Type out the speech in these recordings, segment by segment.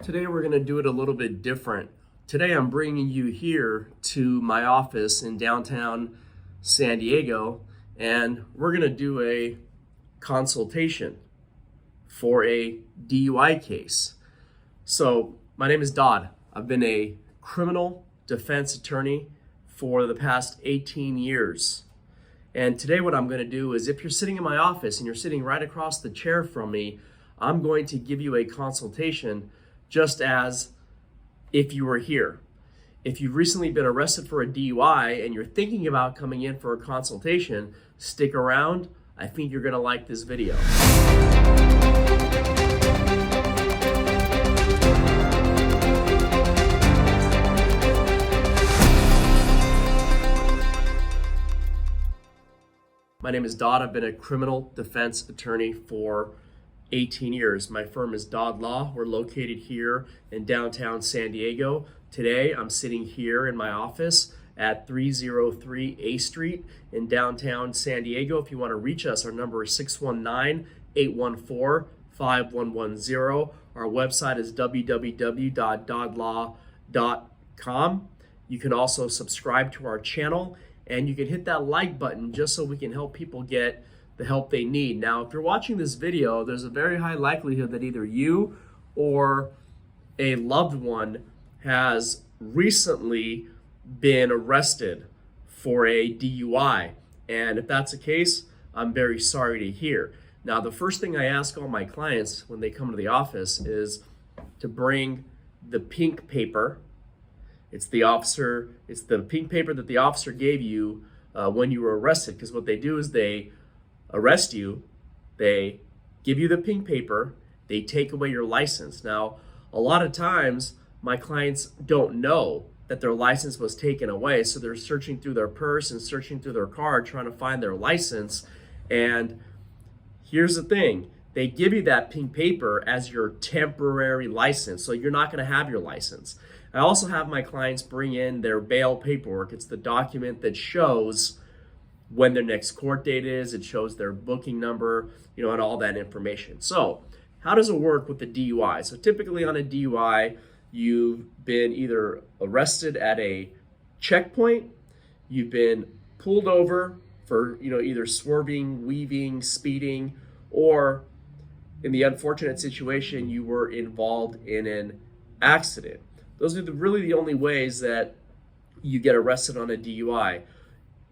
Today we're going to do it a little bit different. Today I'm bringing you here to my office in downtown San Diego, and we're going to do a consultation for a DUI case. So my name is Dod. I've been a criminal defense attorney for the past 18 years. And today what I'm going to do is, if you're sitting in my office and you're sitting right across the chair from me, I'm going to give you a consultation just as if you were here. If you've recently been arrested for a DUI and you're thinking about coming in for a consultation, stick around. I think you're going to like this video. My name is Dod. I've been a criminal defense attorney for 18 years. My firm is Dod Law. We're located here in downtown San Diego. Today, I'm sitting here in my office at 303 A Street in downtown San Diego. If you want to reach us, our number is 619-814-5110. Our website is www.dodlaw.com. You can also subscribe to our channel, and you can hit that like button just so we can help people get the help they need. Now, if you're watching this video, there's a very high likelihood that either you or a loved one has recently been arrested for a DUI. And if that's the case, I'm very sorry to hear. Now, the first thing I ask all my clients when they come to the office is to bring the pink paper. It's the pink paper that the officer gave you when you were arrested, because what they do is they arrest you, they give you the pink paper, they take away your license. Now, a lot of times my clients don't know that their license was taken away, so they're searching through their purse and searching through their car trying to find their license. And here's the thing, they give you that pink paper as your temporary license, so you're not going to have your license. I also have my clients bring in their bail paperwork. It's the document that shows when their next court date is. It shows their booking number, and all that information. So how does it work with the DUI? So typically on a DUI, you've been either arrested at a checkpoint, you've been pulled over for, either swerving, weaving, speeding, or in the unfortunate situation, you were involved in an accident. Those are really the only ways that you get arrested on a DUI.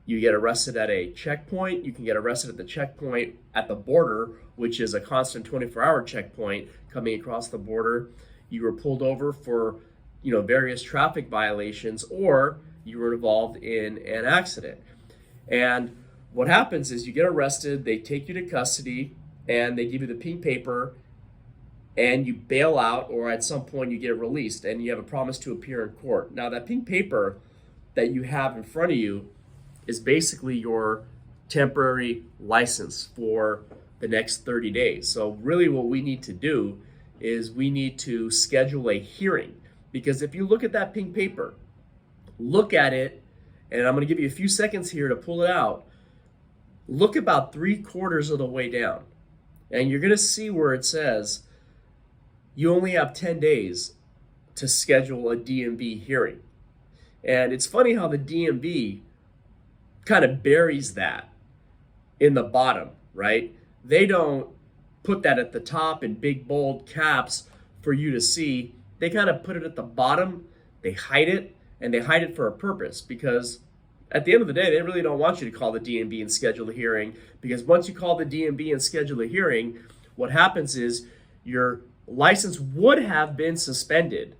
You get arrested at a checkpoint. You can get arrested at the checkpoint at the border, which is a constant 24-hour checkpoint coming across the border. You were pulled over for, various traffic violations, or you were involved in an accident. And what happens is you get arrested, they take you to custody, and they give you the pink paper, and you bail out, or at some point you get released, and you have a promise to appear in court. Now, that pink paper that you have in front of you is basically your temporary license for the next 30 days. So really what we need to do is we need to schedule a hearing, because if you look at that pink paper, look at it, and I'm going to give you a few seconds here to pull it out. Look about 3/4 of the way down, and you're going to see where it says you only have 10 days to schedule a DMV hearing. And it's funny how the DMV kind of buries that in the bottom, right? They don't put that at the top in big bold caps for you to see. They kind of put it at the bottom, they hide it, and they hide it for a purpose, because at the end of the day, they really don't want you to call the DMV and schedule a hearing, because once you call the DMV and schedule a hearing, what happens is your license would have been suspended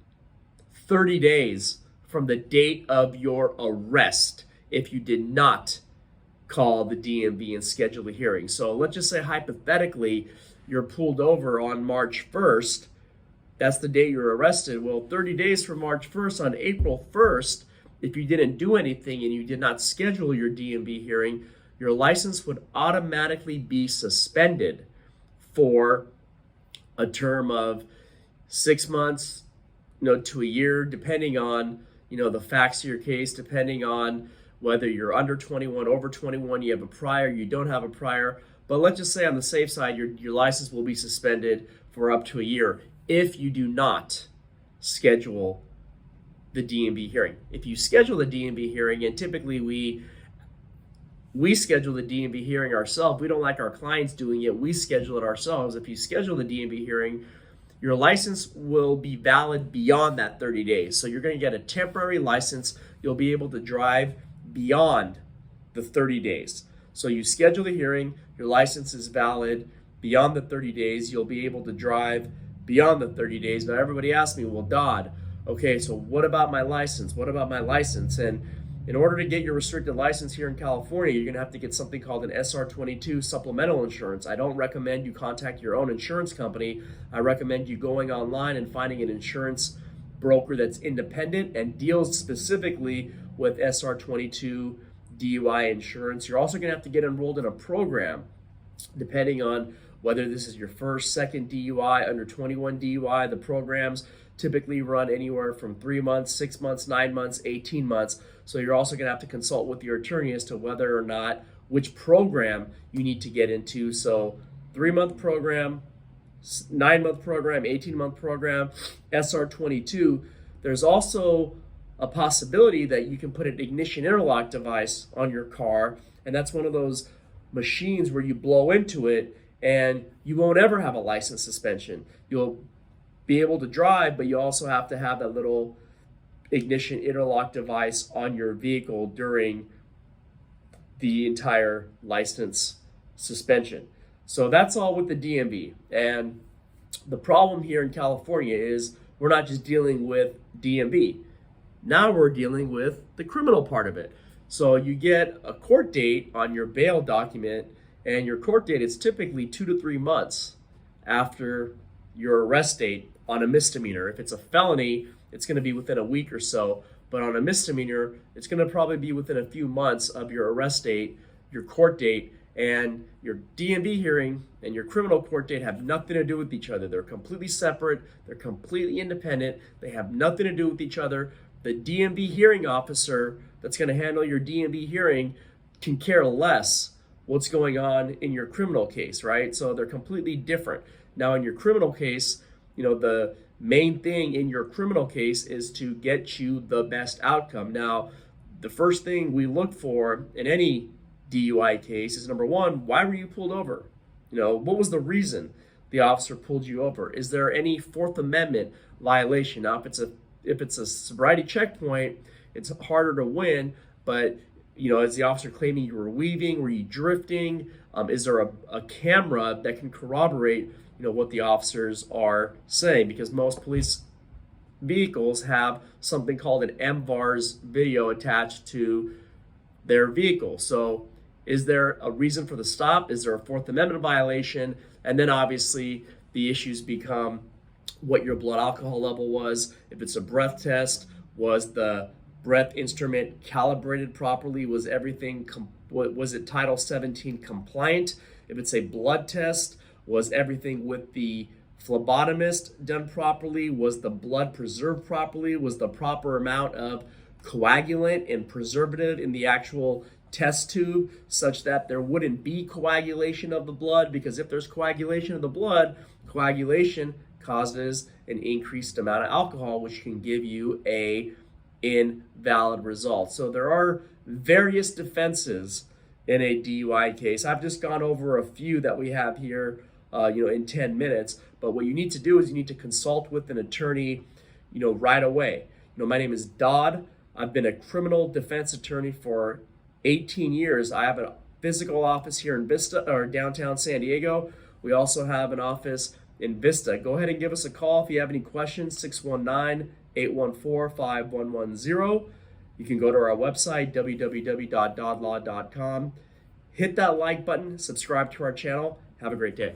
30 days from the date of your arrest if you did not call the DMV and schedule a hearing. So let's just say hypothetically you're pulled over on March 1st. That's the day you're arrested. Well, 30 days from March 1st, on April 1st, if you didn't do anything and you did not schedule your DMV hearing, your license would automatically be suspended for a term of 6 months, to a year, depending on, the facts of your case, depending on whether you're under 21, over 21, you have a prior, you don't have a prior. But let's just say on the safe side, your license will be suspended for up to a year if you do not schedule the DMV hearing. If you schedule the DMV hearing, and typically we schedule the DMV hearing ourselves. We don't like our clients doing it. We schedule it ourselves. If you schedule the DMV hearing, your license will be valid beyond that 30 days. So you're going to get a temporary license. You'll be able to drive beyond the 30 days. So you schedule the hearing, your license is valid beyond the 30 days. You'll be able to drive beyond the 30 days. Now everybody asks me, well, Dod, okay, so what about my license? What about my license? And in order to get your restricted license here in California, you're going to have to get something called an SR22 supplemental insurance. I don't recommend you contact your own insurance company. I recommend you going online and finding an insurance broker that's independent and deals specifically with SR22 DUI insurance. You're also going to have to get enrolled in a program, depending on whether this is your first, second DUI, under 21 DUI. The programs typically run anywhere from 3 months, 6 months, 9 months, 18 months. So you're also going to have to consult with your attorney as to whether or not which program you need to get into. So 3-month program, 9-month program, 18-month program, SR22. There's also a possibility that you can put an ignition interlock device on your car, and that's one of those machines where you blow into it and you won't ever have a license suspension. You'll be able to drive, but you also have to have that little ignition interlock device on your vehicle during the entire license suspension. So that's all with the DMV. And the problem here in California is we're not just dealing with DMV. Now we're dealing with the criminal part of it. So you get a court date on your bail document, and your court date is typically 2 to 3 months after your arrest date on a misdemeanor. If it's a felony, it's going to be within a week or so. But on a misdemeanor, it's going to probably be within a few months of your arrest date, your court date, and your DMV hearing and your criminal court date have nothing to do with each other. They're completely separate. They're completely independent. They have nothing to do with each other. The DMV hearing officer that's going to handle your DMV hearing can care less what's going on in your criminal case, right? So they're completely different. Now, in your criminal case, the main thing in your criminal case is to get you the best outcome. Now, the first thing we look for in any DUI case is, number one, why were you pulled over? What was the reason the officer pulled you over? Is there any Fourth Amendment violation? Now, if it's a sobriety checkpoint, it's harder to win, but is the officer claiming you were weaving? Were you drifting? Is there a camera that can corroborate what the officers are saying? Because most police vehicles have something called an MVARS video attached to their vehicle. So is there a reason for the stop? Is there a Fourth Amendment violation? And then obviously the issues become what your blood alcohol level was. If it's a breath test, was the breath instrument calibrated properly? Was everything, was it Title 17 compliant? If it's a blood test, was everything with the phlebotomist done properly? Was the blood preserved properly? Was the proper amount of coagulant and preservative in the actual test tube such that there wouldn't be coagulation of the blood? Because if there's coagulation of the blood, coagulation causes an increased amount of alcohol, which can give you a invalid result. So there are various defenses in a DUI case. I've just gone over a few that we have here in 10 minutes. But what you need to do is you need to consult with an attorney, right away. My name is Dod. I've been a criminal defense attorney for 18 years. I have a physical office here in Vista, or downtown San Diego. We also have an office in Vista. Go ahead and give us a call if you have any questions, 619-814-5110. You can go to our website, www.dodlaw.com. Hit that like button, subscribe to our channel. Have a great day.